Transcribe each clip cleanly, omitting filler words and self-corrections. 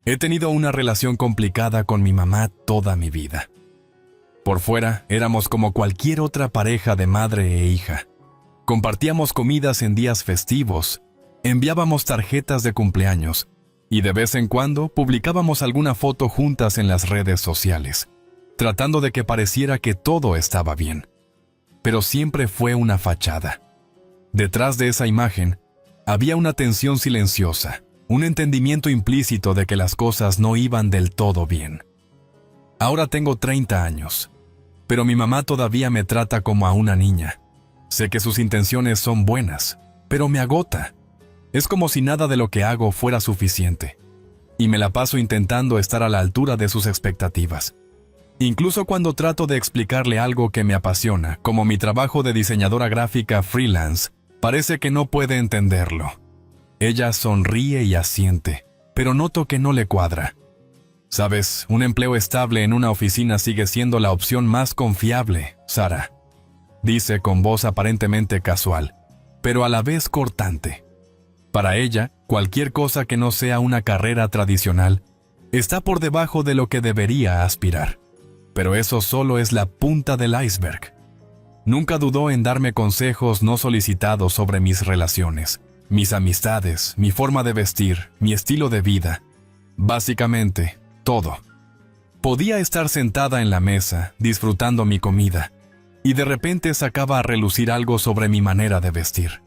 He tenido una relación complicada con mi mamá toda mi vida. Por fuera, éramos como cualquier otra pareja de madre e hija. Compartíamos comidas en días festivos, enviábamos tarjetas de cumpleaños y de vez en cuando publicábamos alguna foto juntas en las redes sociales, tratando de que pareciera que todo estaba bien. Pero siempre fue una fachada. Detrás de esa imagen, había una tensión silenciosa, un entendimiento implícito de que las cosas no iban del todo bien. Ahora tengo 30 años, pero mi mamá todavía me trata como a una niña. Sé que sus intenciones son buenas, pero me agota. Es como si nada de lo que hago fuera suficiente, y me la paso intentando estar a la altura de sus expectativas. Incluso cuando trato de explicarle algo que me apasiona, como mi trabajo de diseñadora gráfica freelance, parece que no puede entenderlo. Ella sonríe y asiente, pero noto que no le cuadra. Sabes, un empleo estable en una oficina sigue siendo la opción más confiable, Sara, dice con voz aparentemente casual, pero a la vez cortante. Para ella, cualquier cosa que no sea una carrera tradicional está por debajo de lo que debería aspirar. Pero eso solo es la punta del iceberg. Nunca dudó en darme consejos no solicitados sobre mis relaciones, mis amistades, mi forma de vestir, mi estilo de vida. Básicamente, todo. Podía estar sentada en la mesa, disfrutando mi comida, y de repente sacaba a relucir algo sobre mi manera de vestir.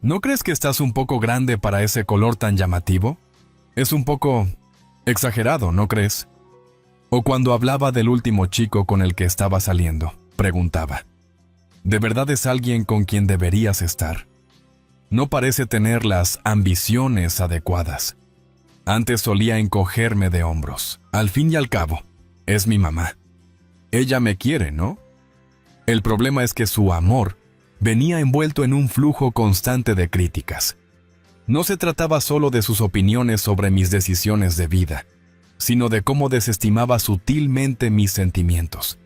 ¿No crees que estás un poco grande para ese color tan llamativo? Es un poco exagerado, ¿no crees? O cuando hablaba del último chico con el que estaba saliendo, preguntaba, ¿de verdad es alguien con quien deberías estar? No parece tener las ambiciones adecuadas. Antes solía encogerme de hombros. Al fin y al cabo, es mi mamá. Ella me quiere, ¿no? El problema es que su amor venía envuelto en un flujo constante de críticas. No se trataba solo de sus opiniones sobre mis decisiones de vida, sino de cómo desestimaba sutilmente mis sentimientos.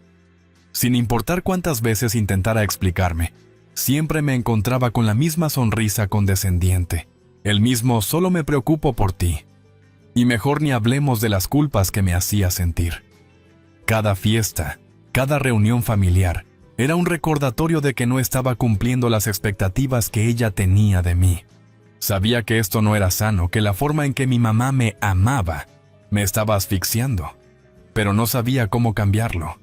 Sin importar cuántas veces intentara explicarme, siempre me encontraba con la misma sonrisa condescendiente, el mismo «solo me preocupo por ti». Y mejor ni hablemos de las culpas que me hacía sentir. Cada fiesta, cada reunión familiar, era un recordatorio de que no estaba cumpliendo las expectativas que ella tenía de mí. Sabía que esto no era sano, que la forma en que mi mamá me amaba me estaba asfixiando, pero no sabía cómo cambiarlo.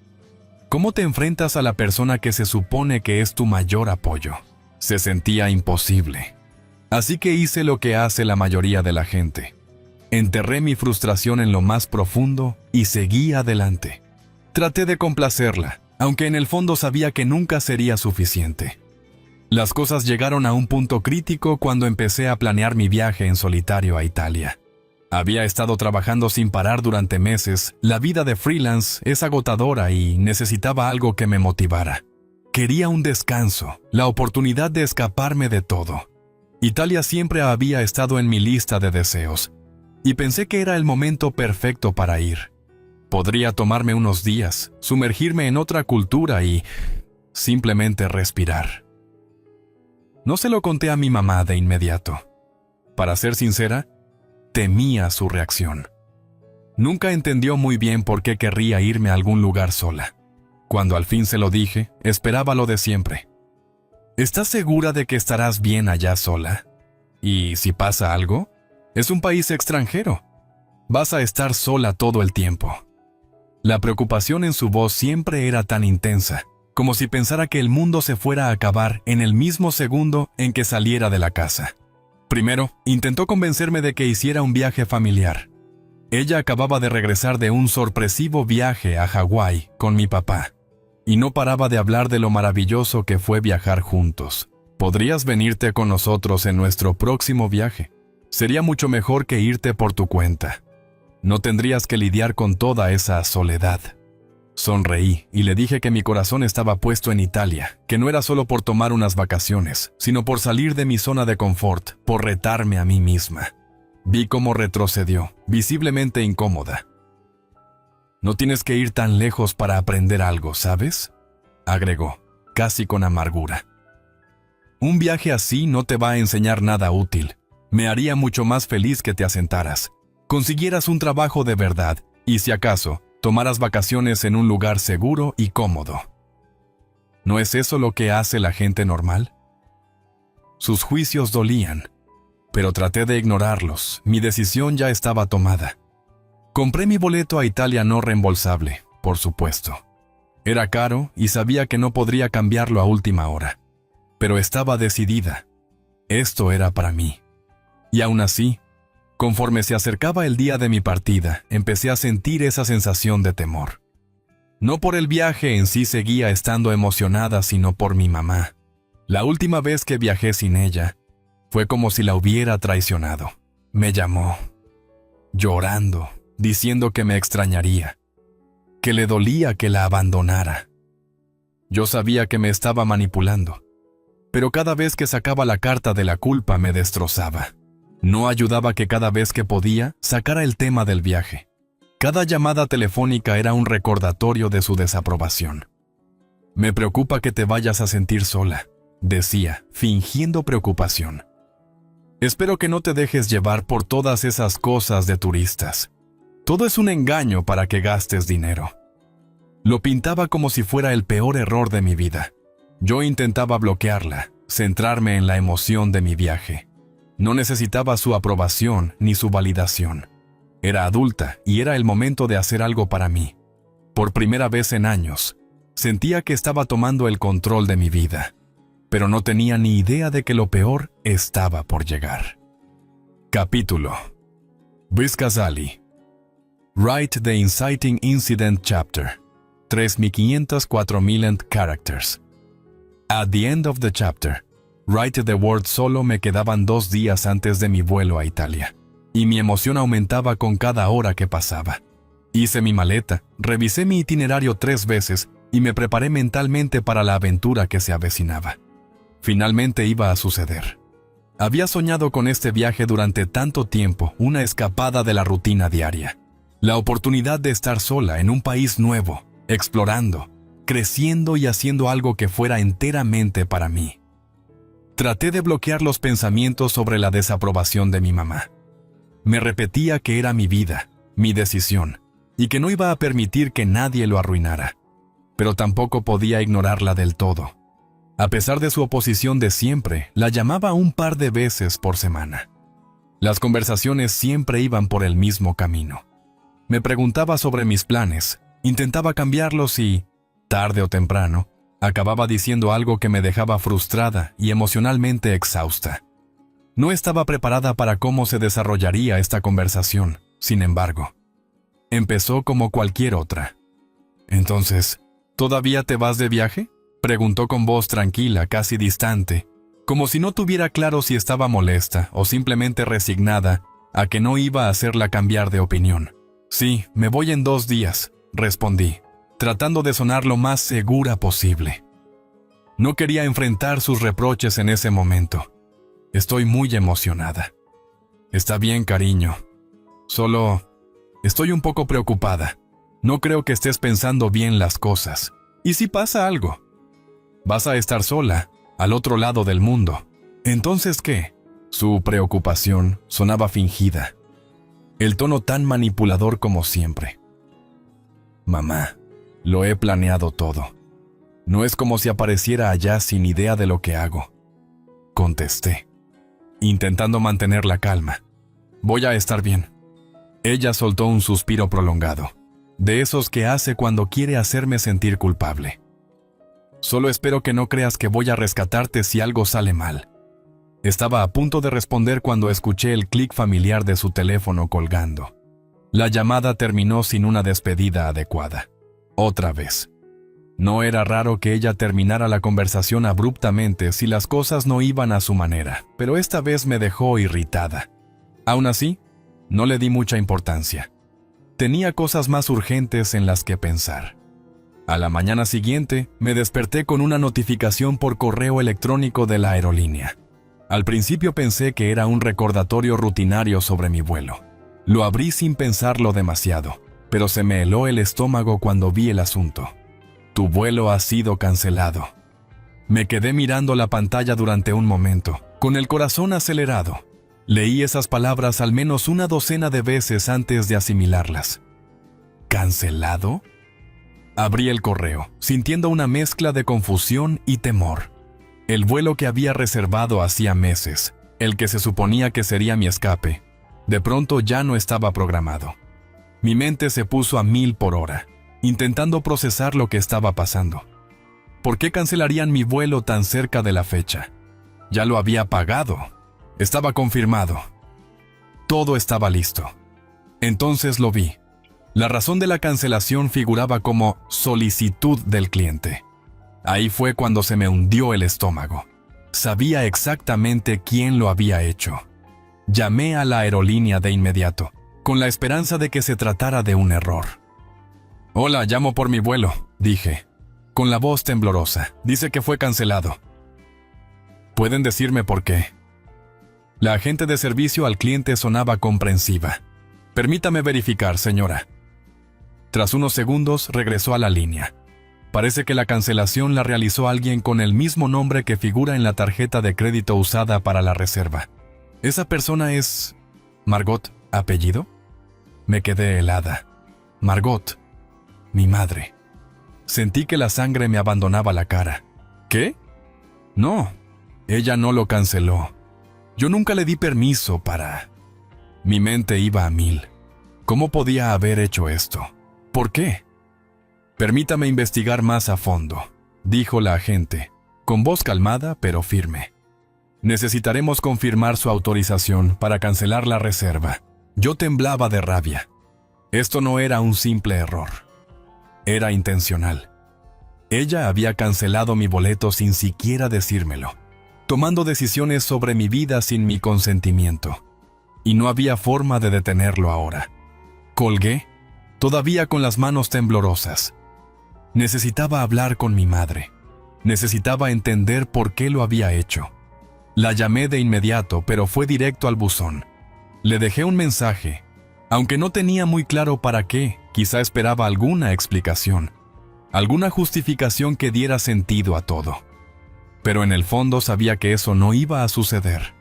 ¿Cómo te enfrentas a la persona que se supone que es tu mayor apoyo? Se sentía imposible. Así que hice lo que hace la mayoría de la gente. Enterré mi frustración en lo más profundo y seguí adelante. Traté de complacerla, aunque en el fondo sabía que nunca sería suficiente. Las cosas llegaron a un punto crítico cuando empecé a planear mi viaje en solitario a Italia. Había estado trabajando sin parar durante meses, la vida de freelance es agotadora y necesitaba algo que me motivara. Quería un descanso, la oportunidad de escaparme de todo. Italia siempre había estado en mi lista de deseos, y pensé que era el momento perfecto para ir. Podría tomarme unos días, sumergirme en otra cultura y simplemente respirar. No se lo conté a mi mamá de inmediato. Para ser sincera, temía su reacción. Nunca entendió muy bien por qué querría irme a algún lugar sola. Cuando al fin se lo dije, esperaba lo de siempre. ¿Estás segura de que estarás bien allá sola? ¿Y si pasa algo? Es un país extranjero. Vas a estar sola todo el tiempo. La preocupación en su voz siempre era tan intensa, como si pensara que el mundo se fuera a acabar en el mismo segundo en que saliera de la casa. Primero, intentó convencerme de que hiciera un viaje familiar. Ella acababa de regresar de un sorpresivo viaje a Hawái con mi papá, y no paraba de hablar de lo maravilloso que fue viajar juntos. ¿Podrías venirte con nosotros en nuestro próximo viaje? Sería mucho mejor que irte por tu cuenta. No tendrías que lidiar con toda esa soledad. Sonreí y le dije que mi corazón estaba puesto en Italia, que no era solo por tomar unas vacaciones, sino por salir de mi zona de confort, por retarme a mí misma. Vi cómo retrocedió, visiblemente incómoda. «No tienes que ir tan lejos para aprender algo, ¿sabes?», agregó, casi con amargura. «Un viaje así no te va a enseñar nada útil. Me haría mucho más feliz que te asentaras. consiguieras un trabajo de verdad y, si acaso, tomaras vacaciones en un lugar seguro y cómodo. ¿No es eso lo que hace la gente normal? Sus juicios dolían, pero traté de ignorarlos. Mi decisión ya estaba tomada. Compré mi boleto a Italia no reembolsable, por supuesto. Era caro y sabía que no podría cambiarlo a última hora. Pero estaba decidida. Esto era para mí. Y aún así, conforme se acercaba el día de mi partida, empecé a sentir esa sensación de temor. No por el viaje en sí seguía estando emocionada, sino por mi mamá. La última vez que viajé sin ella, fue como si la hubiera traicionado. Me llamó, llorando, diciendo que me extrañaría, que le dolía que la abandonara. Yo sabía que me estaba manipulando, pero cada vez que sacaba la carta de la culpa me destrozaba. No ayudaba que cada vez que podía sacara el tema del viaje. Cada llamada telefónica era un recordatorio de su desaprobación. Me preocupa que te vayas a sentir sola, decía, fingiendo preocupación. Espero que no te dejes llevar por todas esas cosas de turistas. Todo es un engaño para que gastes dinero. Lo pintaba como si fuera el peor error de mi vida. Yo intentaba bloquearla, centrarme en la emoción de mi viaje. No necesitaba su aprobación ni su validación. Era adulta y era el momento de hacer algo para mí. Por primera vez en años, sentía que estaba tomando el control de mi vida, pero no tenía ni idea de que lo peor estaba por llegar. Capítulo. Brice Ghazali. Write the Inciting Incident Chapter. 3,500-4,000 characters. At the end of the chapter, write the word solo. Me quedaban 2 días antes de mi vuelo a Italia, y mi emoción aumentaba con cada hora que pasaba. Hice mi maleta, revisé mi itinerario 3 veces y me preparé mentalmente para la aventura que se avecinaba. Finalmente iba a suceder. Había soñado con este viaje durante tanto tiempo, una escapada de la rutina diaria. La oportunidad de estar sola en un país nuevo, explorando, creciendo y haciendo algo que fuera enteramente para mí. Traté de bloquear los pensamientos sobre la desaprobación de mi mamá. Me repetía que era mi vida, mi decisión, y que no iba a permitir que nadie lo arruinara. Pero tampoco podía ignorarla del todo. A pesar de su oposición de siempre, la llamaba un par de veces por semana. Las conversaciones siempre iban por el mismo camino. Me preguntaba sobre mis planes, intentaba cambiarlos y, tarde o temprano, acababa diciendo algo que me dejaba frustrada y emocionalmente exhausta. No estaba preparada para cómo se desarrollaría esta conversación, sin embargo. Empezó como cualquier otra. «Entonces, ¿todavía te vas de viaje?», preguntó con voz tranquila, casi distante, como si no tuviera claro si estaba molesta o simplemente resignada a que no iba a hacerla cambiar de opinión. «Sí, me voy en 2 días», respondí, tratando de sonar lo más segura posible. No quería enfrentar sus reproches en ese momento. «Estoy muy emocionada». «Está bien, cariño. Solo estoy un poco preocupada. No creo que estés pensando bien las cosas. ¿Y si pasa algo? Vas a estar sola, al otro lado del mundo. ¿Entonces qué?». Su preocupación sonaba fingida. El tono tan manipulador como siempre. «Mamá, lo he planeado todo. No es como si apareciera allá sin idea de lo que hago», contesté, intentando mantener la calma. «Voy a estar bien». Ella soltó un suspiro prolongado, de esos que hace cuando quiere hacerme sentir culpable. «Solo espero que no creas que voy a rescatarte si algo sale mal». Estaba a punto de responder cuando escuché el clic familiar de su teléfono colgando. La llamada terminó sin una despedida adecuada. Otra vez. No era raro que ella terminara la conversación abruptamente si las cosas no iban a su manera, pero esta vez me dejó irritada. Aún así, no le di mucha importancia. Tenía cosas más urgentes en las que pensar. A la mañana siguiente, me desperté con una notificación por correo electrónico de la aerolínea. Al principio pensé que era un recordatorio rutinario sobre mi vuelo. Lo abrí sin pensarlo demasiado, pero se me heló el estómago cuando vi el asunto. «Tu vuelo ha sido cancelado». Me quedé mirando la pantalla durante un momento, con el corazón acelerado. Leí esas palabras al menos una docena de veces antes de asimilarlas. ¿Cancelado? Abrí el correo, sintiendo una mezcla de confusión y temor. El vuelo que había reservado hacía meses, el que se suponía que sería mi escape, de pronto ya no estaba programado. Mi mente se puso a 1000 por hora, intentando procesar lo que estaba pasando. ¿Por qué cancelarían mi vuelo tan cerca de la fecha? Ya lo había pagado. Estaba confirmado. Todo estaba listo. Entonces lo vi. La razón de la cancelación figuraba como solicitud del cliente. Ahí fue cuando se me hundió el estómago. Sabía exactamente quién lo había hecho. Llamé a la aerolínea de inmediato, con la esperanza de que se tratara de un error. «Hola, llamo por mi vuelo», dije, con la voz temblorosa. «Dice que fue cancelado». «¿Pueden decirme por qué?» La agente de servicio al cliente sonaba comprensiva. «Permítame verificar, señora». Tras unos segundos regresó a la línea. Parece que la cancelación la realizó alguien con el mismo nombre que figura en la tarjeta de crédito usada para la reserva. ¿Esa persona es Margot, apellido? Me quedé helada. Margot, mi madre. Sentí que la sangre me abandonaba la cara. ¿Qué? No, ella no lo canceló. Yo nunca le di permiso para... Mi mente iba a 1000. ¿Cómo podía haber hecho esto? ¿Por qué? «Permítame investigar más a fondo», dijo la agente, con voz calmada pero firme. «Necesitaremos confirmar su autorización para cancelar la reserva». Yo temblaba de rabia. Esto no era un simple error. Era intencional. Ella había cancelado mi boleto sin siquiera decírmelo, tomando decisiones sobre mi vida sin mi consentimiento. Y no había forma de detenerlo ahora. Colgué, todavía con las manos temblorosas. Necesitaba hablar con mi madre. Necesitaba entender por qué lo había hecho. La llamé de inmediato, pero fue directo al buzón. Le dejé un mensaje. Aunque no tenía muy claro para qué, quizá esperaba alguna explicación, alguna justificación que diera sentido a todo. Pero en el fondo sabía que eso no iba a suceder.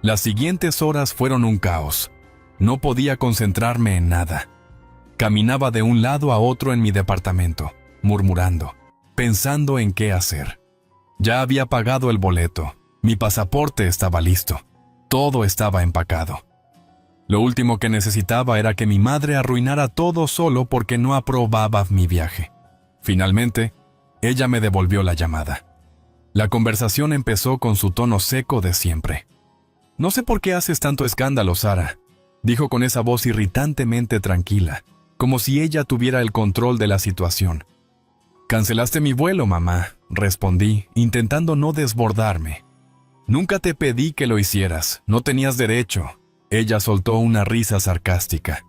Las siguientes horas fueron un caos. No podía concentrarme en nada. Caminaba de un lado a otro en mi departamento, murmurando, pensando en qué hacer. Ya había pagado el boleto, mi pasaporte estaba listo, todo estaba empacado. Lo último que necesitaba era que mi madre arruinara todo solo porque no aprobaba mi viaje. Finalmente, ella me devolvió la llamada. La conversación empezó con su tono seco de siempre. «No sé por qué haces tanto escándalo, Sara», dijo con esa voz irritantemente tranquila, como si ella tuviera el control de la situación. «Cancelaste mi vuelo, mamá», respondí, intentando no desbordarme. «Nunca te pedí que lo hicieras, no tenías derecho». Ella soltó una risa sarcástica.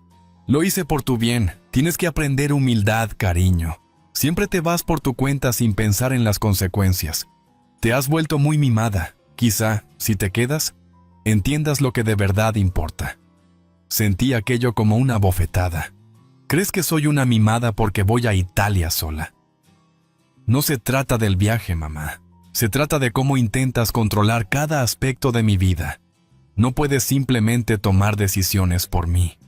«Lo hice por tu bien, tienes que aprender humildad, cariño. Siempre te vas por tu cuenta sin pensar en las consecuencias. Te has vuelto muy mimada. Quizá, si te quedas, entiendas lo que de verdad importa». Sentí aquello como una bofetada. ¿Crees que soy una mimada porque voy a Italia sola? No se trata del viaje, mamá. Se trata de cómo intentas controlar cada aspecto de mi vida. No puedes simplemente tomar decisiones por mí.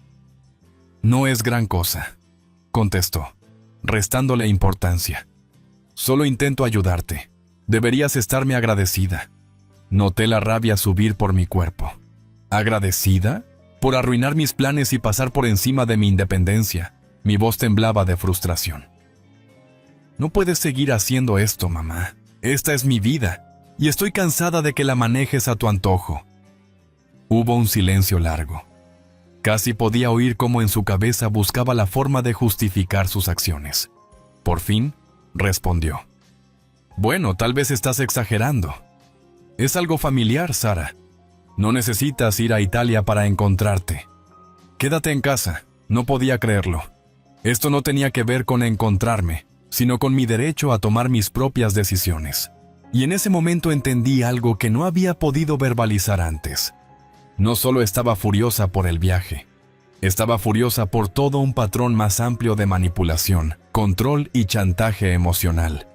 No es gran cosa, contestó, restándole importancia. Solo intento ayudarte. Deberías estarme agradecida. Noté la rabia subir por mi cuerpo. ¿Agradecida? Por arruinar mis planes y pasar por encima de mi independencia. Mi voz temblaba de frustración. No puedes seguir haciendo esto, mamá. Esta es mi vida, y estoy cansada de que la manejes a tu antojo. Hubo un silencio largo. Casi podía oír cómo en su cabeza buscaba la forma de justificar sus acciones. Por fin, respondió. «Bueno, tal vez estás exagerando. Es algo familiar, Sara. No necesitas ir a Italia para encontrarte. Quédate en casa». No podía creerlo. Esto no tenía que ver con encontrarme, sino con mi derecho a tomar mis propias decisiones. Y en ese momento entendí algo que no había podido verbalizar antes. No solo estaba furiosa por el viaje, estaba furiosa por todo un patrón más amplio de manipulación, control y chantaje emocional.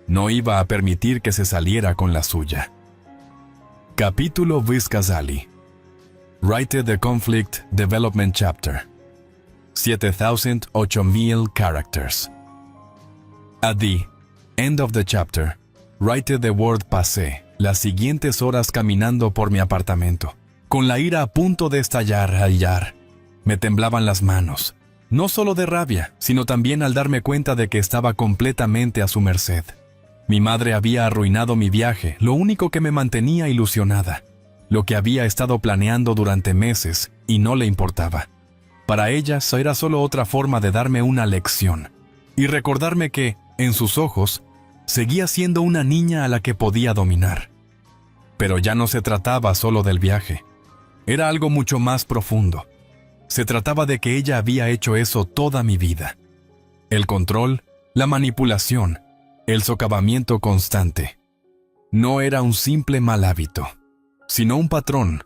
No iba a permitir que se saliera con la suya. Capítulo Vizcazali. Write the Conflict Development Chapter. 8,000 characters. At the end of the chapter, write the word pasé las siguientes horas caminando por mi apartamento, con la ira a punto de estallar. Me temblaban las manos, no solo de rabia, sino también al darme cuenta de que estaba completamente a su merced. Mi madre había arruinado mi viaje, lo único que me mantenía ilusionada, lo que había estado planeando durante meses y no le importaba. Para ella era solo otra forma de darme una lección y recordarme que, en sus ojos, seguía siendo una niña a la que podía dominar. Pero ya no se trataba solo del viaje. Era algo mucho más profundo. Se trataba de que ella había hecho eso toda mi vida. El control, la manipulación, el socavamiento constante. No era un simple mal hábito, sino un patrón,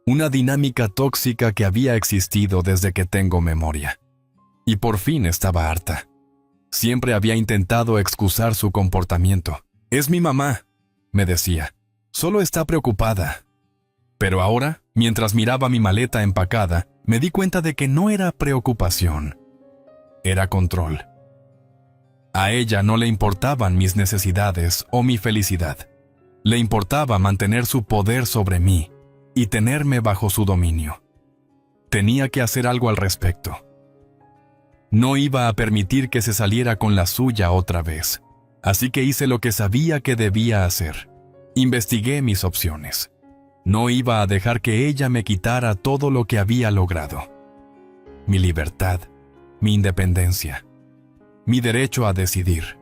una dinámica tóxica que había existido desde que tengo memoria. Y por fin estaba harta. Siempre había intentado excusar su comportamiento. Es mi mamá, me decía. Solo está preocupada. Pero ahora, mientras miraba mi maleta empacada, me di cuenta de que no era preocupación. Era control. A ella no le importaban mis necesidades o mi felicidad. Le importaba mantener su poder sobre mí y tenerme bajo su dominio. Tenía que hacer algo al respecto. No iba a permitir que se saliera con la suya otra vez, así que hice lo que sabía que debía hacer. Investigué mis opciones. No iba a dejar que ella me quitara todo lo que había logrado. Mi libertad, mi independencia, mi derecho a decidir.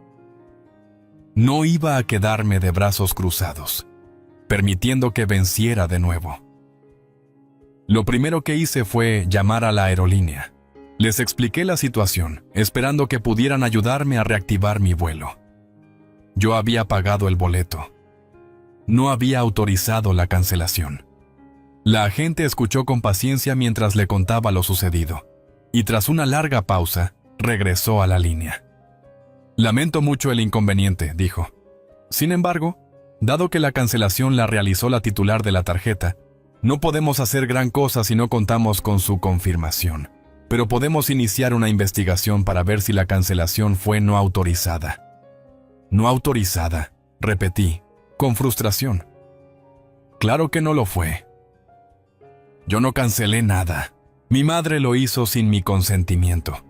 No iba a quedarme de brazos cruzados, permitiendo que venciera de nuevo. Lo primero que hice fue llamar a la aerolínea. Les expliqué la situación, esperando que pudieran ayudarme a reactivar mi vuelo. Yo había pagado el boleto. No había autorizado la cancelación. La agente escuchó con paciencia mientras le contaba lo sucedido, y tras una larga pausa, regresó a la línea. Lamento mucho el inconveniente, dijo. Sin embargo, dado que la cancelación la realizó la titular de la tarjeta, no podemos hacer gran cosa si no contamos con su confirmación. Pero podemos iniciar una investigación para ver si la cancelación fue no autorizada. No autorizada, repetí, con frustración. Claro que no lo fue. Yo no cancelé nada. Mi madre lo hizo sin mi consentimiento.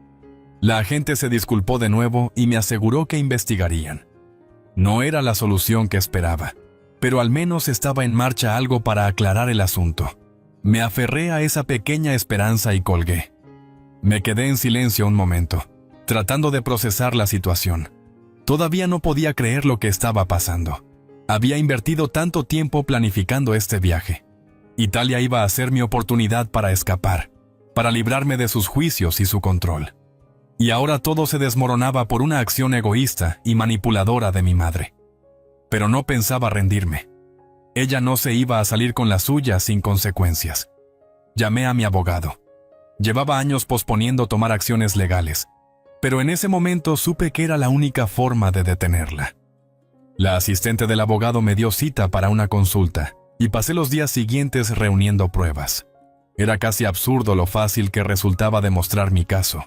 La agente se disculpó de nuevo y me aseguró que investigarían. No era la solución que esperaba, pero al menos estaba en marcha algo para aclarar el asunto. Me aferré a esa pequeña esperanza y colgué. Me quedé en silencio un momento, tratando de procesar la situación. Todavía no podía creer lo que estaba pasando. Había invertido tanto tiempo planificando este viaje. Italia iba a ser mi oportunidad para escapar, para librarme de sus juicios y su control. Y ahora todo se desmoronaba por una acción egoísta y manipuladora de mi madre. Pero no pensaba rendirme. Ella no se iba a salir con la suya sin consecuencias. Llamé a mi abogado. Llevaba años posponiendo tomar acciones legales, pero en ese momento supe que era la única forma de detenerla. La asistente del abogado me dio cita para una consulta y pasé los días siguientes reuniendo pruebas. Era casi absurdo lo fácil que resultaba demostrar mi caso.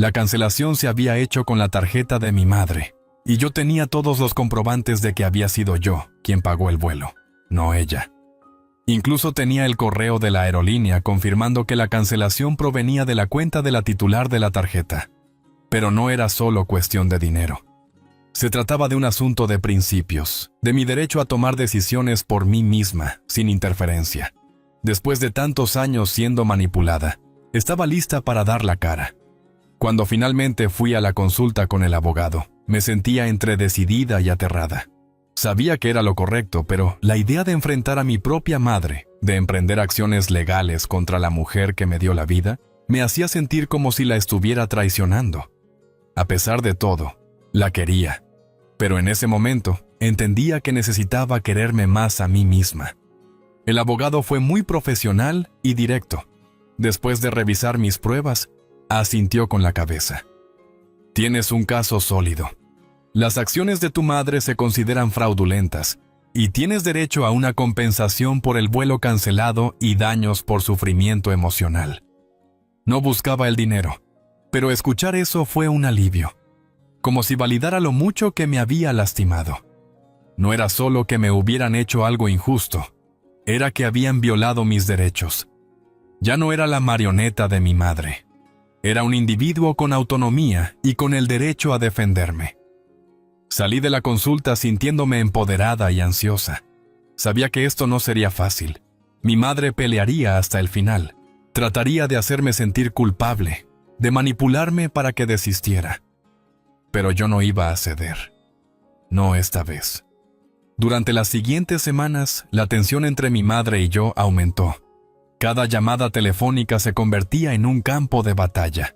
La cancelación se había hecho con la tarjeta de mi madre, y yo tenía todos los comprobantes de que había sido yo quien pagó el vuelo, no ella. Incluso tenía el correo de la aerolínea confirmando que la cancelación provenía de la cuenta de la titular de la tarjeta. Pero no era solo cuestión de dinero. Se trataba de un asunto de principios, de mi derecho a tomar decisiones por mí misma, sin interferencia. Después de tantos años siendo manipulada, estaba lista para dar la cara. Cuando finalmente fui a la consulta con el abogado, me sentía entre decidida y aterrada. Sabía que era lo correcto, pero la idea de enfrentar a mi propia madre, de emprender acciones legales contra la mujer que me dio la vida, me hacía sentir como si la estuviera traicionando. A pesar de todo, la quería, pero en ese momento entendía que necesitaba quererme más a mí misma. El abogado fue muy profesional y directo. Después de revisar mis pruebas, asintió con la cabeza. Tienes un caso sólido. Las acciones de tu madre se consideran fraudulentas, y tienes derecho a una compensación por el vuelo cancelado y daños por sufrimiento emocional. No buscaba el dinero, pero escuchar eso fue un alivio, como si validara lo mucho que me había lastimado. No era solo que me hubieran hecho algo injusto, era que habían violado mis derechos. Ya no era la marioneta de mi madre. Era un individuo con autonomía y con el derecho a defenderme. Salí de la consulta sintiéndome empoderada y ansiosa. Sabía que esto no sería fácil. Mi madre pelearía hasta el final. Trataría de hacerme sentir culpable, de manipularme para que desistiera. Pero yo no iba a ceder. No esta vez. Durante las siguientes semanas, la tensión entre mi madre y yo aumentó. Cada llamada telefónica se convertía en un campo de batalla.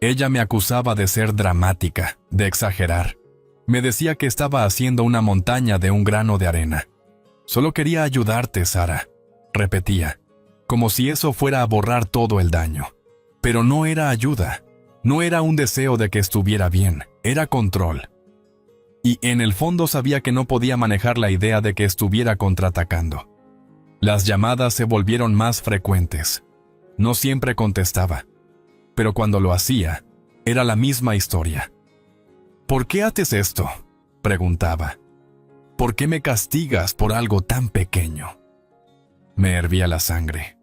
Ella me acusaba de ser dramática, de exagerar. Me decía que estaba haciendo una montaña de un grano de arena. Solo quería ayudarte, Sara, repetía, como si eso fuera a borrar todo el daño. Pero no era ayuda, no era un deseo de que estuviera bien, era control. Y en el fondo sabía que no podía manejar la idea de que estuviera contraatacando. Las llamadas se volvieron más frecuentes. No siempre contestaba, pero cuando lo hacía, era la misma historia. ¿Por qué haces esto?, preguntaba. ¿Por qué me castigas por algo tan pequeño? Me hervía la sangre.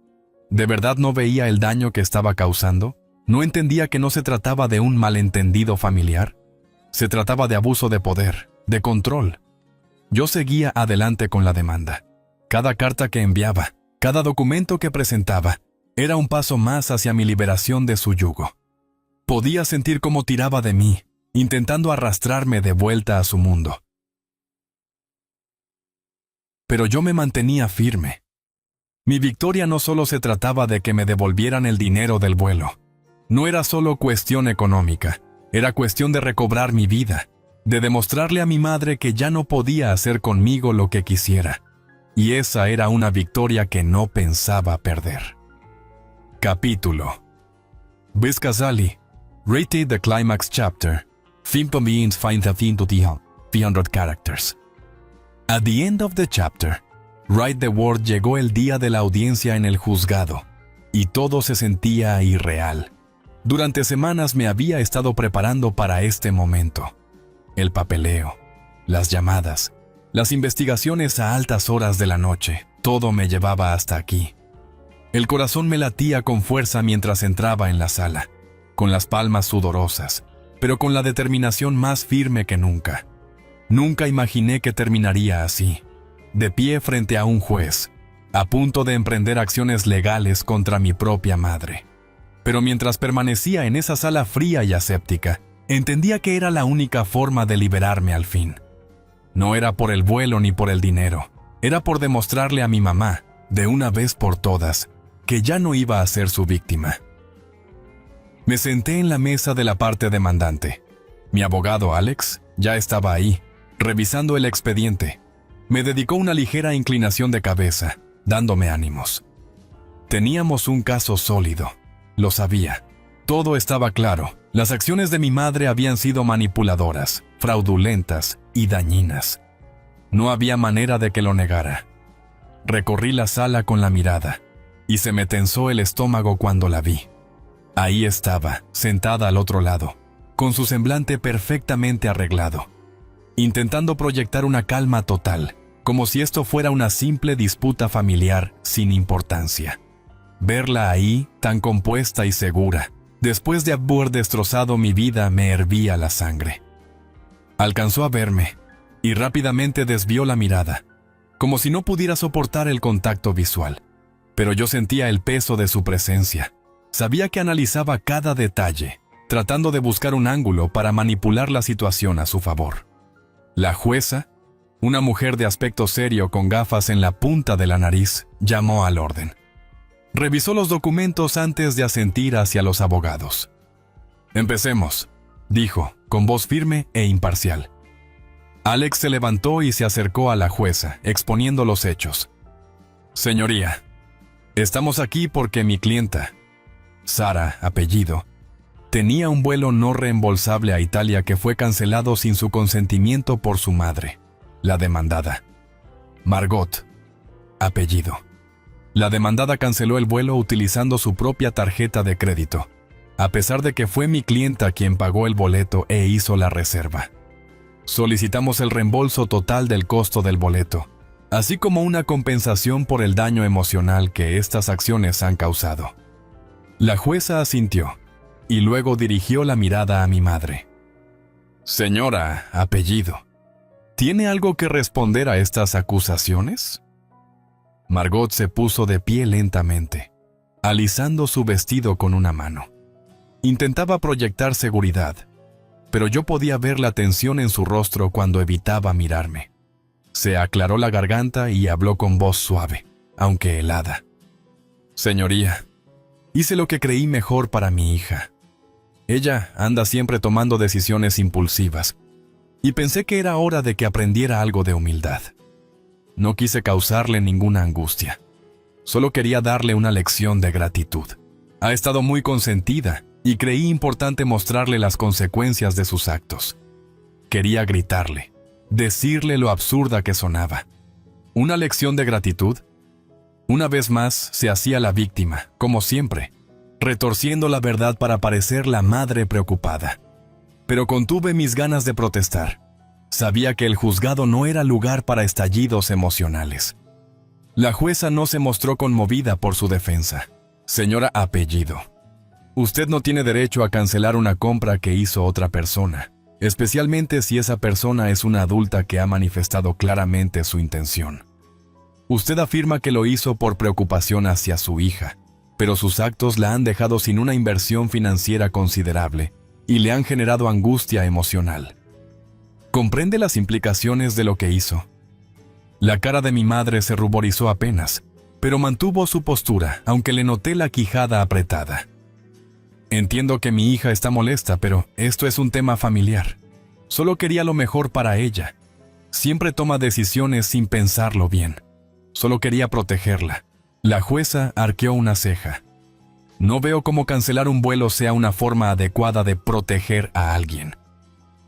¿De verdad no veía el daño que estaba causando? ¿No entendía que no se trataba de un malentendido familiar? Se trataba de abuso de poder, de control. Yo seguía adelante con la demanda. Cada carta que enviaba, cada documento que presentaba, era un paso más hacia mi liberación de su yugo. Podía sentir cómo tiraba de mí, intentando arrastrarme de vuelta a su mundo. Pero yo me mantenía firme. Mi victoria no solo se trataba de que me devolvieran el dinero del vuelo. No era solo cuestión económica, era cuestión de recobrar mi vida, de demostrarle a mi madre que ya no podía hacer conmigo lo que quisiera. Y esa era una victoria que no pensaba perder. Capítulo. Bis Ghazali, rated the climax chapter, 5,500 characters. At the end of the chapter, write the word, llegó el día de la audiencia en el juzgado, y todo se sentía irreal. Durante semanas me había estado preparando para este momento. El papeleo, las llamadas, las investigaciones a altas horas de la noche, todo me llevaba hasta aquí. El corazón me latía con fuerza mientras entraba en la sala, con las palmas sudorosas, pero con la determinación más firme que nunca. Nunca imaginé que terminaría así, de pie frente a un juez, a punto de emprender acciones legales contra mi propia madre. Pero mientras permanecía en esa sala fría y aséptica, entendía que era la única forma de liberarme al fin. No era por el vuelo ni por el dinero, era por demostrarle a mi mamá, de una vez por todas, que ya no iba a ser su víctima. Me senté en la mesa de la parte demandante. Mi abogado Alex ya estaba ahí, revisando el expediente. Me dedicó una ligera inclinación de cabeza, dándome ánimos. Teníamos un caso sólido. Lo sabía. Todo estaba claro. Las acciones de mi madre habían sido manipuladoras, fraudulentas y dañinas. No había manera de que lo negara. Recorrí la sala con la mirada, y se me tensó el estómago cuando la vi. Ahí estaba, sentada al otro lado, con su semblante perfectamente arreglado, intentando proyectar una calma total, como si esto fuera una simple disputa familiar sin importancia. Verla ahí, tan compuesta y segura, después de haber destrozado mi vida, me hervía la sangre. Alcanzó a verme, y rápidamente desvió la mirada, como si no pudiera soportar el contacto visual. Pero yo sentía el peso de su presencia. Sabía que analizaba cada detalle, tratando de buscar un ángulo para manipular la situación a su favor. La jueza, una mujer de aspecto serio con gafas en la punta de la nariz, llamó al orden. Revisó los documentos antes de asentir hacia los abogados. «Empecemos», dijo, con voz firme e imparcial. Alex se levantó y se acercó a la jueza, exponiendo los hechos. «Señoría, estamos aquí porque mi clienta, Sara, apellido, tenía un vuelo no reembolsable a Italia que fue cancelado sin su consentimiento por su madre, la demandada. Margot, apellido. La demandada canceló el vuelo utilizando su propia tarjeta de crédito, a pesar de que fue mi clienta quien pagó el boleto e hizo la reserva. Solicitamos el reembolso total del costo del boleto, así como una compensación por el daño emocional que estas acciones han causado. La jueza asintió y luego dirigió la mirada a mi madre. Señora, apellido, ¿tiene algo que responder a estas acusaciones? Margot se puso de pie lentamente, alisando su vestido con una mano. Intentaba proyectar seguridad, pero yo podía ver la tensión en su rostro cuando evitaba mirarme. Se aclaró la garganta y habló con voz suave, aunque helada. Señoría, hice lo que creí mejor para mi hija. Ella anda siempre tomando decisiones impulsivas, y pensé que era hora de que aprendiera algo de humildad. No quise causarle ninguna angustia. Solo quería darle una lección de gratitud. Ha estado muy consentida y creí importante mostrarle las consecuencias de sus actos. Quería gritarle, decirle lo absurda que sonaba. ¿Una lección de gratitud? Una vez más se hacía la víctima, como siempre, retorciendo la verdad para parecer la madre preocupada. Pero contuve mis ganas de protestar. Sabía que el juzgado no era lugar para estallidos emocionales. La jueza no se mostró conmovida por su defensa. Señora apellido, usted no tiene derecho a cancelar una compra que hizo otra persona, especialmente si esa persona es una adulta que ha manifestado claramente su intención. Usted afirma que lo hizo por preocupación hacia su hija, pero sus actos la han dejado sin una inversión financiera considerable y le han generado angustia emocional. ¿Comprende las implicaciones de lo que hizo? La cara de mi madre se ruborizó apenas, pero mantuvo su postura, aunque le noté la quijada apretada. Entiendo que mi hija está molesta, pero esto es un tema familiar. Solo quería lo mejor para ella. Siempre toma decisiones sin pensarlo bien. Solo quería protegerla. La jueza arqueó una ceja. No veo cómo cancelar un vuelo sea una forma adecuada de proteger a alguien.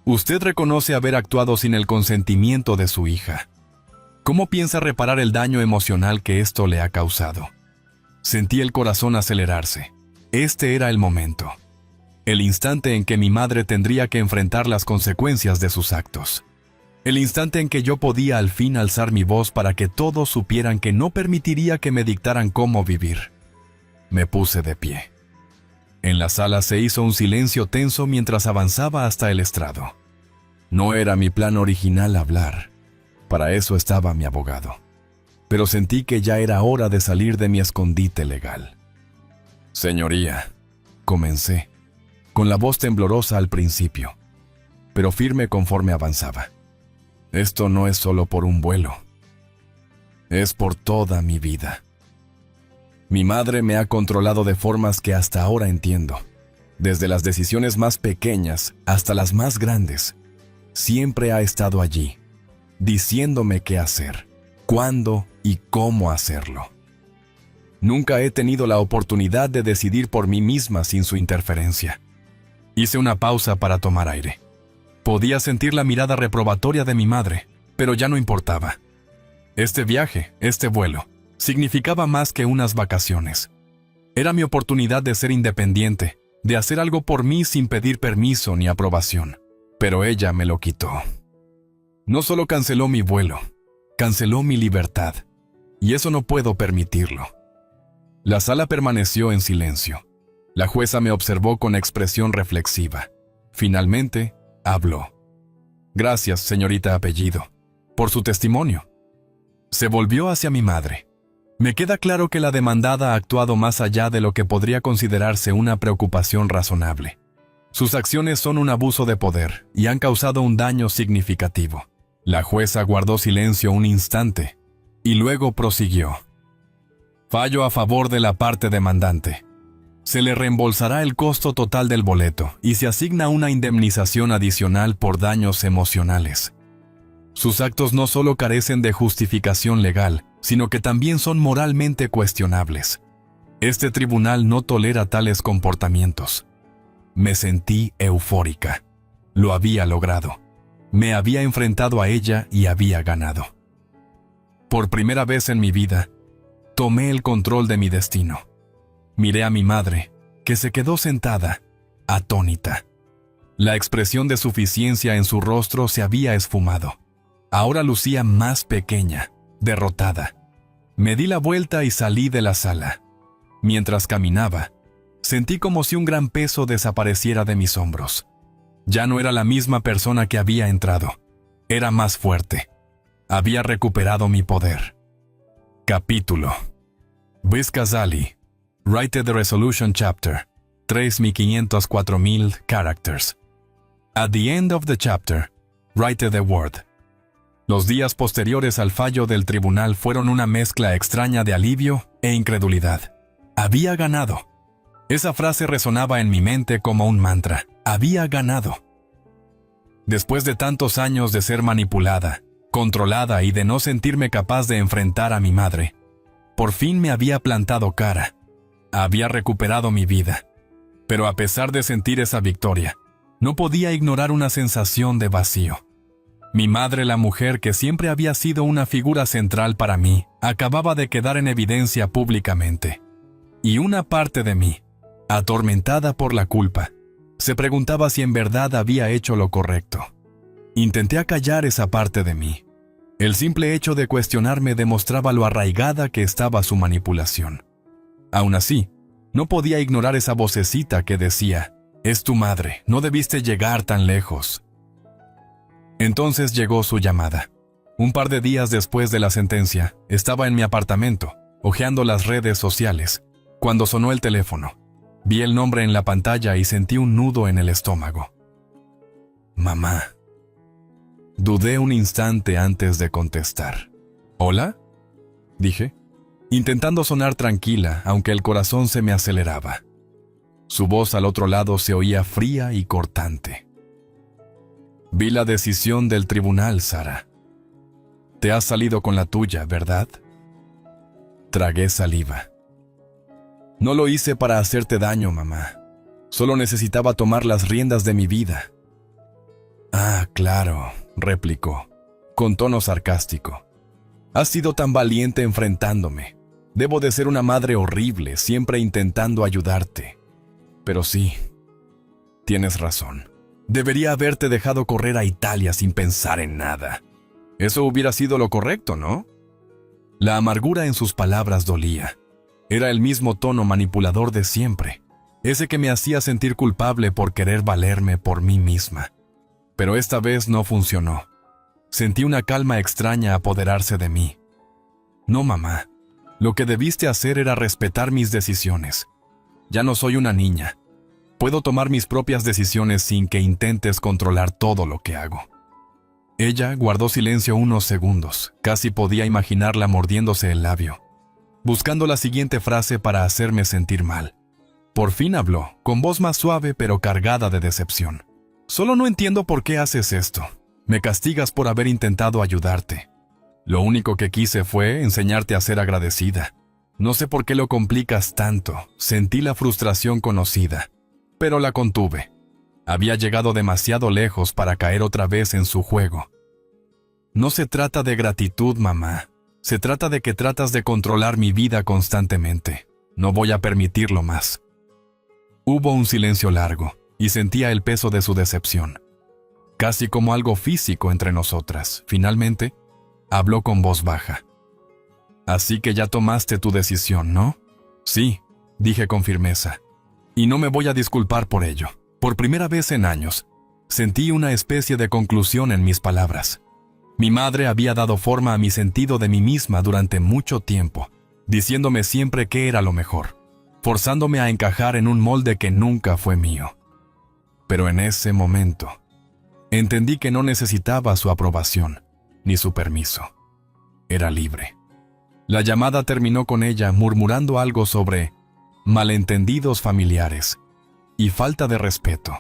Usted reconoce haber actuado sin el consentimiento de su hija. ¿Cómo piensa reparar el daño emocional que esto le ha causado? Sentí el corazón acelerarse. Este era el momento. El instante en que mi madre tendría que enfrentar las consecuencias de sus actos. El instante en que yo podía al fin alzar mi voz para que todos supieran que no permitiría que me dictaran cómo vivir. Me puse de pie. En la sala se hizo un silencio tenso mientras avanzaba hasta el estrado. No era mi plan original hablar. Para eso estaba mi abogado. Pero sentí que ya era hora de salir de mi escondite legal. Señoría, comencé, con la voz temblorosa al principio, pero firme conforme avanzaba. Esto no es solo por un vuelo. Es por toda mi vida. Mi madre me ha controlado de formas que hasta ahora entiendo. Desde las decisiones más pequeñas hasta las más grandes. Siempre ha estado allí, diciéndome qué hacer, cuándo y cómo hacerlo. Nunca he tenido la oportunidad de decidir por mí misma sin su interferencia. Hice una pausa para tomar aire. Podía sentir la mirada reprobatoria de mi madre, pero ya no importaba. Este viaje, este vuelo, significaba más que unas vacaciones. Era mi oportunidad de ser independiente, de hacer algo por mí sin pedir permiso ni aprobación. Pero ella me lo quitó. No solo canceló mi vuelo, canceló mi libertad. Y eso no puedo permitirlo. La sala permaneció en silencio. La jueza me observó con expresión reflexiva. Finalmente, habló. Gracias, señorita apellido, por su testimonio. Se volvió hacia mi madre. Me queda claro que la demandada ha actuado más allá de lo que podría considerarse una preocupación razonable. Sus acciones son un abuso de poder y han causado un daño significativo. La jueza guardó silencio un instante y luego prosiguió. Fallo a favor de la parte demandante. Se le reembolsará el costo total del boleto y se asigna una indemnización adicional por daños emocionales. Sus actos no solo carecen de justificación legal, sino que también son moralmente cuestionables. Este tribunal no tolera tales comportamientos. Me sentí eufórica. Lo había logrado. Me había enfrentado a ella y había ganado. Por primera vez en mi vida, tomé el control de mi destino. Miré a mi madre, que se quedó sentada, atónita. La expresión de suficiencia en su rostro se había esfumado. Ahora lucía más pequeña, derrotada. Me di la vuelta y salí de la sala. Mientras caminaba, sentí como si un gran peso desapareciera de mis hombros. Ya no era la misma persona que había entrado. Era más fuerte. Había recuperado mi poder. Capítulo. Viz Ghazali. Write the resolution chapter. 3.504.000 characters. At the end of the chapter, write the word. Los días posteriores al fallo del tribunal fueron una mezcla extraña de alivio e incredulidad. Había ganado. Esa frase resonaba en mi mente como un mantra. Había ganado. Después de tantos años de ser manipulada, controlada y de no sentirme capaz de enfrentar a mi madre, por fin me había plantado cara. Había recuperado mi vida. Pero a pesar de sentir esa victoria, no podía ignorar una sensación de vacío. Mi madre, la mujer que siempre había sido una figura central para mí, acababa de quedar en evidencia públicamente. Y una parte de mí, atormentada por la culpa, se preguntaba si en verdad había hecho lo correcto. Intenté acallar esa parte de mí. El simple hecho de cuestionarme demostraba lo arraigada que estaba su manipulación. Aún así, no podía ignorar esa vocecita que decía: «Es tu madre, no debiste llegar tan lejos». Entonces llegó su llamada. Un par de días después de la sentencia, estaba en mi apartamento, hojeando las redes sociales, cuando sonó el teléfono. Vi el nombre en la pantalla y sentí un nudo en el estómago. Mamá. Dudé un instante antes de contestar. ¿Hola?, dije, intentando sonar tranquila, aunque el corazón se me aceleraba. Su voz al otro lado se oía fría y cortante. Vi la decisión del tribunal, Sara. Te has salido con la tuya, ¿verdad? Tragué saliva. No lo hice para hacerte daño, mamá. Solo necesitaba tomar las riendas de mi vida. Ah, claro, replicó, con tono sarcástico. Has sido tan valiente enfrentándome. Debo de ser una madre horrible, siempre intentando ayudarte. Pero sí, tienes razón. Debería haberte dejado correr a Italia sin pensar en nada. Eso hubiera sido lo correcto, ¿no? La amargura en sus palabras dolía. Era el mismo tono manipulador de siempre, ese que me hacía sentir culpable por querer valerme por mí misma. Pero esta vez no funcionó. Sentí una calma extraña apoderarse de mí. No, mamá. Lo que debiste hacer era respetar mis decisiones. Ya no soy una niña. Puedo tomar mis propias decisiones sin que intentes controlar todo lo que hago. Ella guardó silencio unos segundos. Casi podía imaginarla mordiéndose el labio, buscando la siguiente frase para hacerme sentir mal. Por fin habló, con voz más suave pero cargada de decepción. Solo no entiendo por qué haces esto. Me castigas por haber intentado ayudarte. Lo único que quise fue enseñarte a ser agradecida. No sé por qué lo complicas tanto. Sentí la frustración conocida, pero la contuve. Había llegado demasiado lejos para caer otra vez en su juego. No se trata de gratitud, mamá. Se trata de que tratas de controlar mi vida constantemente. No voy a permitirlo más. Hubo un silencio largo, y sentía el peso de su decepción. Casi como algo físico entre nosotras. Finalmente, habló con voz baja. Así que ya tomaste tu decisión, ¿no? Sí, dije con firmeza. Y no me voy a disculpar por ello. Por primera vez en años, sentí una especie de conclusión en mis palabras. Mi madre había dado forma a mi sentido de mí misma durante mucho tiempo, diciéndome siempre que era lo mejor, forzándome a encajar en un molde que nunca fue mío. Pero en ese momento, entendí que no necesitaba su aprobación, ni su permiso. Era libre. La llamada terminó con ella murmurando algo sobre malentendidos familiares y falta de respeto.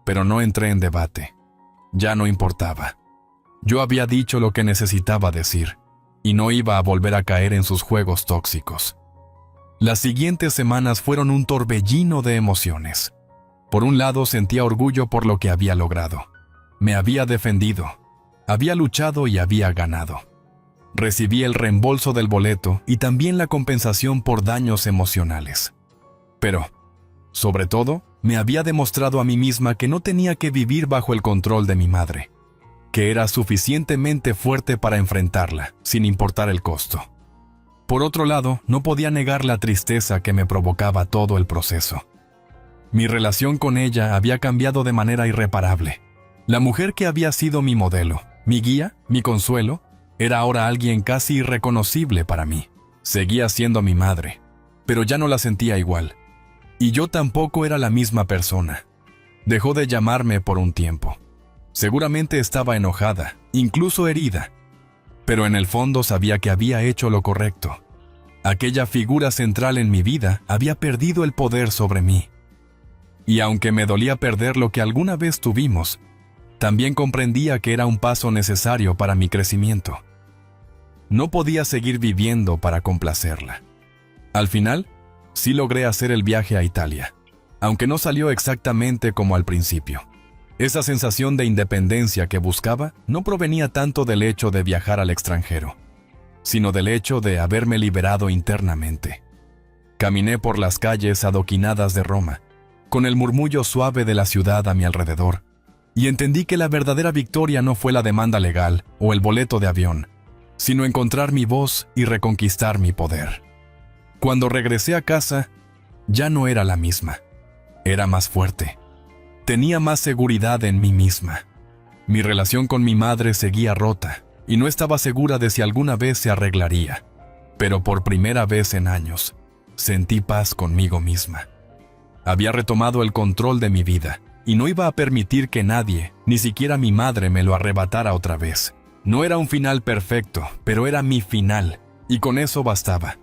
Pero no entré en debate. Ya no importaba. Yo había dicho lo que necesitaba decir, y no iba a volver a caer en sus juegos tóxicos. Las siguientes semanas fueron un torbellino de emociones. Por un lado sentía orgullo por lo que había logrado. Me había defendido, había luchado y había ganado. Recibí el reembolso del boleto y también la compensación por daños emocionales. Pero, sobre todo, me había demostrado a mí misma que no tenía que vivir bajo el control de mi madre, que era suficientemente fuerte para enfrentarla, sin importar el costo. Por otro lado, no podía negar la tristeza que me provocaba todo el proceso. Mi relación con ella había cambiado de manera irreparable. La mujer que había sido mi modelo, mi guía, mi consuelo, era ahora alguien casi irreconocible para mí. Seguía siendo mi madre, pero ya no la sentía igual. Y yo tampoco era la misma persona. Dejó de llamarme por un tiempo. Seguramente estaba enojada, incluso herida. Pero en el fondo sabía que había hecho lo correcto. Aquella figura central en mi vida había perdido el poder sobre mí. Y aunque me dolía perder lo que alguna vez tuvimos, también comprendía que era un paso necesario para mi crecimiento. No podía seguir viviendo para complacerla. Al final, sí logré hacer el viaje a Italia, aunque no salió exactamente como al principio. Esa sensación de independencia que buscaba no provenía tanto del hecho de viajar al extranjero, sino del hecho de haberme liberado internamente. Caminé por las calles adoquinadas de Roma, con el murmullo suave de la ciudad a mi alrededor, y entendí que la verdadera victoria no fue la demanda legal o el boleto de avión, sino encontrar mi voz y reconquistar mi poder. Cuando regresé a casa, ya no era la misma. Era más fuerte. Tenía más seguridad en mí misma. Mi relación con mi madre seguía rota, y no estaba segura de si alguna vez se arreglaría. Pero por primera vez en años, sentí paz conmigo misma. Había retomado el control de mi vida, y no iba a permitir que nadie, ni siquiera mi madre, me lo arrebatara otra vez. No era un final perfecto, pero era mi final, y con eso bastaba.